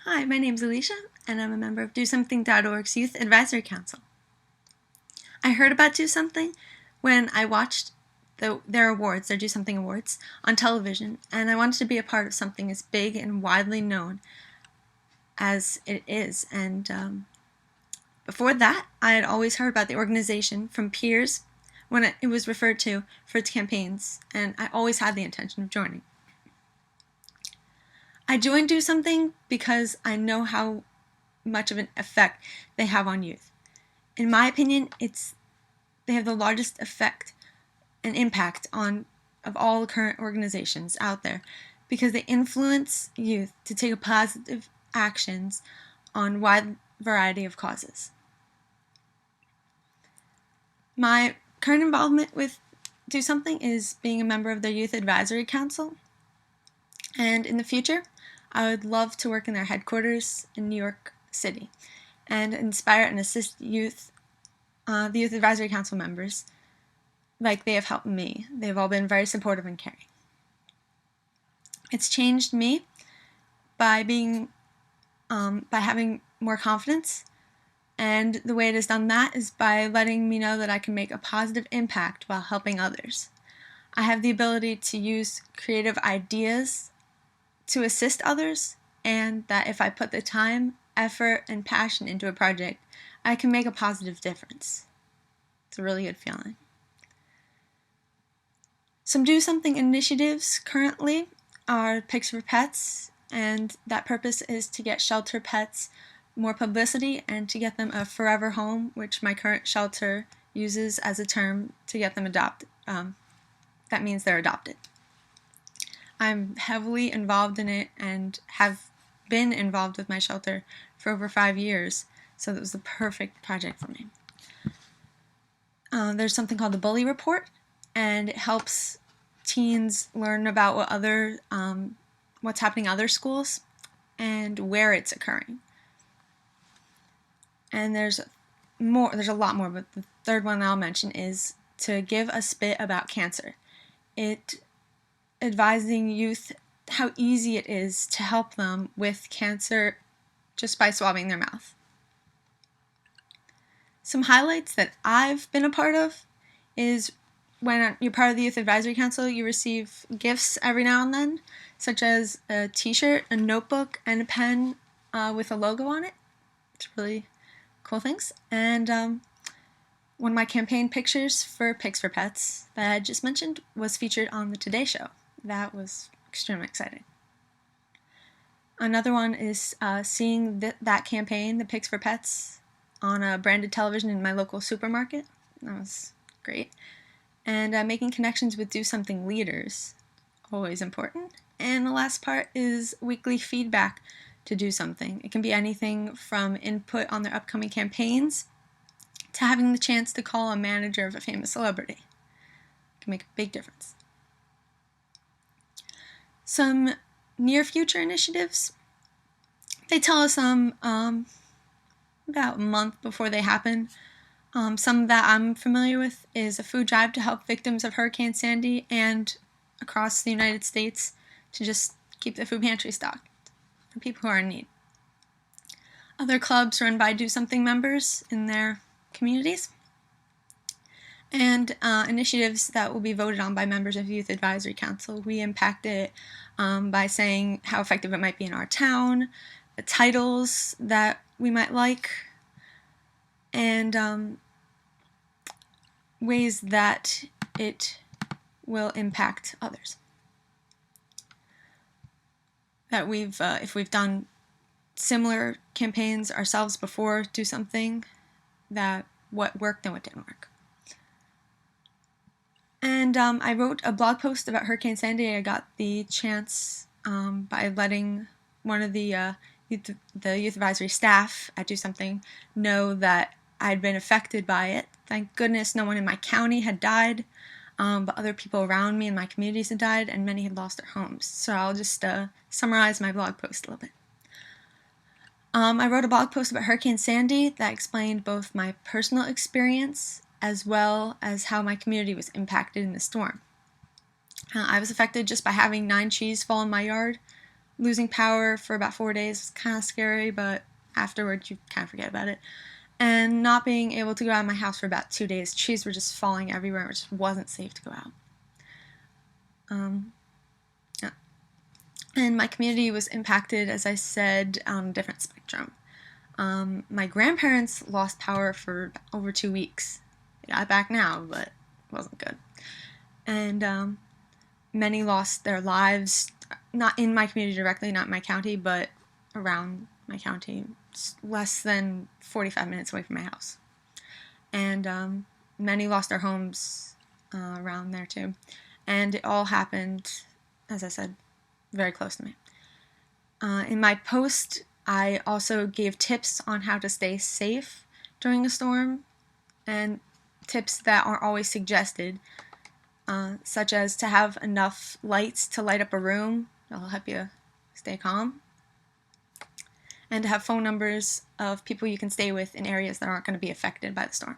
Hi, my name's Alicia, and I'm a member of DoSomething.org's Youth Advisory Council. I heard about DoSomething when I watched their awards, their DoSomething Awards, on television, and I wanted to be a part of something as big and widely known as it is. And before that, I had always heard about the organization from peers when it was referred to for its campaigns, and I always had the intention of joining. I joined DoSomething because I know how much of an effect they have on youth. In my opinion, they have the largest effect and impact of all the current organizations out there because they influence youth to take positive actions on a wide variety of causes. My current involvement with DoSomething is being a member of their Youth Advisory Council, and in the future, I would love to work in their headquarters in New York City and inspire and assist the Youth Advisory Council members like they have helped me. They've all been very supportive and caring. It's changed me by having more confidence, and the way it has done that is by letting me know that I can make a positive impact while helping others. I have the ability to use creative ideas to assist others, and that if I put the time, effort, and passion into a project, I can make a positive difference. It's a really good feeling. Some DoSomething initiatives currently are Pics for Pets, and that purpose is to get shelter pets more publicity and to get them a forever home, which my current shelter uses as a term to get them adopted. That means they're adopted. I'm heavily involved in it and have been involved with my shelter for over 5 years, so it was the perfect project for me. There's something called the Bully Report, and it helps teens learn about what's happening in other schools and where it's occurring. And there's a lot more, but the third one I'll mention is to give a spit about cancer. It advising youth how easy it is to help them with cancer just by swabbing their mouth. Some highlights that I've been a part of is when you're part of the Youth Advisory Council, you receive gifts every now and then, such as a t-shirt, a notebook, and a pen with a logo on it. It's really cool things. And one of my campaign pictures for Pics for Pets that I just mentioned was featured on the Today Show. That was extremely exciting. Another one is seeing that campaign, the Pics for Pets, on a branded television in my local supermarket. That was great. And making connections with DoSomething leaders, always important. And the last part is weekly feedback to DoSomething. It can be anything from input on their upcoming campaigns to having the chance to call a manager of a famous celebrity. It can make a big difference. Some near future initiatives, they tell us about a month before they happen. Some that I'm familiar with is a food drive to help victims of Hurricane Sandy and across the United States to just keep the food pantry stocked for people who are in need. Other clubs run by DoSomething members in their communities, and initiatives that will be voted on by members of Youth Advisory Council. We impact it by saying how effective it might be in our town, the titles that we might like, and ways that it will impact others. That if we've done similar campaigns ourselves before, DoSomething, that what worked and what didn't work. And I wrote a blog post about Hurricane Sandy. I got the chance by letting one of the Youth Advisory staff at DoSomething know that I'd been affected by it. Thank goodness no one in my county had died, but other people around me in my communities had died, and many had lost their homes. So I'll just summarize my blog post a little bit. I wrote a blog post about Hurricane Sandy that explained both my personal experience as well as how my community was impacted in the storm. I was affected just by having 9 trees fall in my yard Losing power for about 4 days was kind of scary, but afterwards you kind of forget about it. And not being able to go out of my house for about 2 days. Trees were just falling everywhere. It just wasn't safe to go out. Yeah. And my community was impacted, as I said, on a different spectrum. My grandparents lost power for over 2 weeks. They got it back now, but it wasn't good. And many lost their lives, not in my community directly, not in my county, but around my county, less than 45 minutes away from my house. And many lost their homes around there too. And it all happened, as I said, very close to me. In my post, I also gave tips on how to stay safe during a storm, and tips that aren't always suggested, such as to have enough lights to light up a room. That'll help you stay calm. And to have phone numbers of people you can stay with in areas that aren't going to be affected by the storm.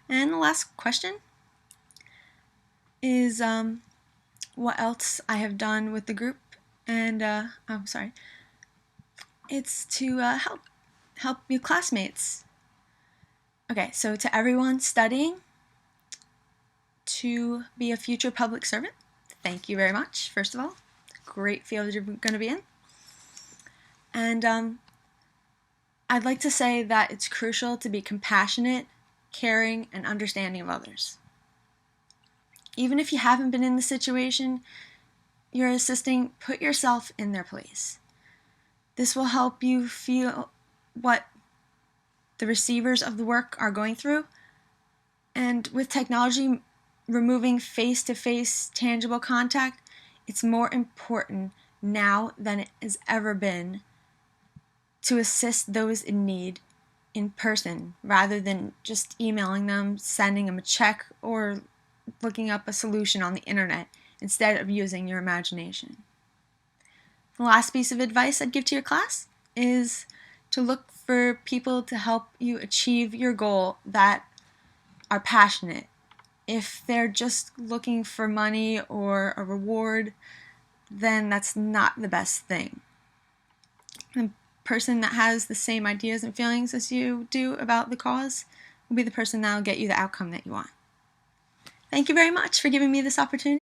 And the last question is what else I have done with the group. And it's to help your classmates. Okay, so to everyone studying to be a future public servant, thank you very much, first of all. Great field you're going to be in. And I'd like to say that it's crucial to be compassionate, caring, and understanding of others. Even if you haven't been in the situation you're assisting, put yourself in their place. This will help you feel what the receivers of the work are going through. And with technology removing face-to-face tangible contact, it's more important now than it has ever been to assist those in need in person rather than just emailing them, sending them a check, or looking up a solution on the internet instead of using your imagination. The last piece of advice I'd give to your class is to look for people to help you achieve your goal that are passionate. If they're just looking for money or a reward, then that's not the best thing. The person that has the same ideas and feelings as you do about the cause will be the person that will get you the outcome that you want. Thank you very much for giving me this opportunity.